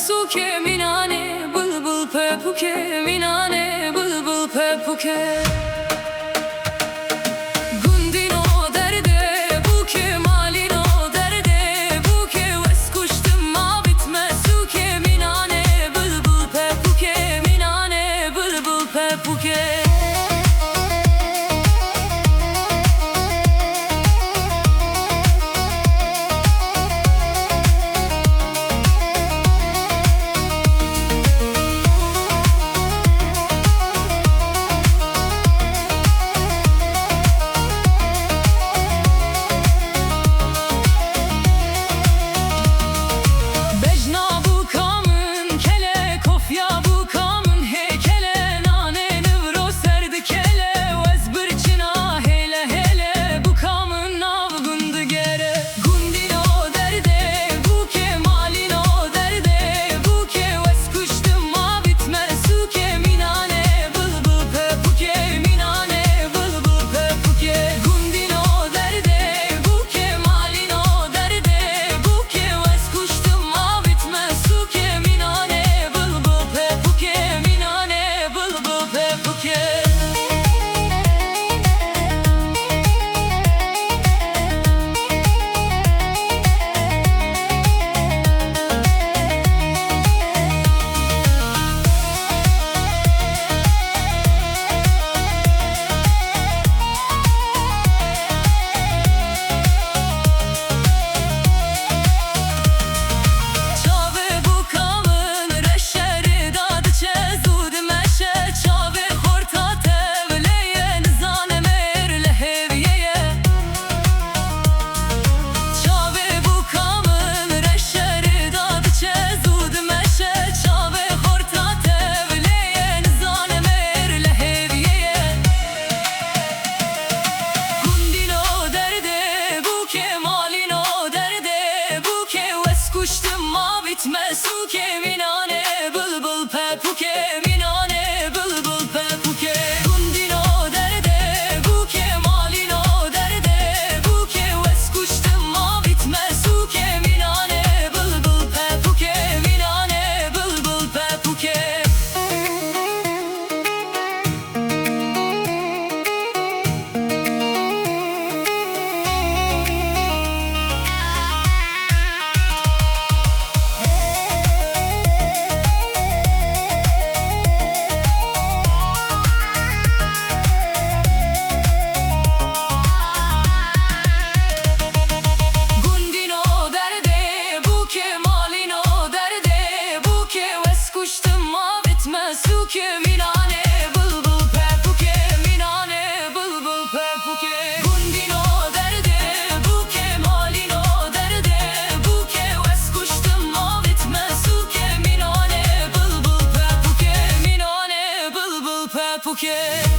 suke minane bulbul pepuke minane bulbul pepuke. Gundino derde buke malino derde buke wes kuştum ma bitme suke minane bulbul pepuke minane bulbul pepuke. Kuştum ma bitme suke minane bulbul pepuke minane bulbul pepuke. Gundino derde buke malino derde buke wes kuştum ma bitme suke minane bulbul pepuke minane bulbul pepuke. Suke minane bulbul pepuke minane bulbul pepuke. Gundino derde buke malino derde buke wes kuştum ma bitme suke minane bulbul pepuke minane bulbul pepuke.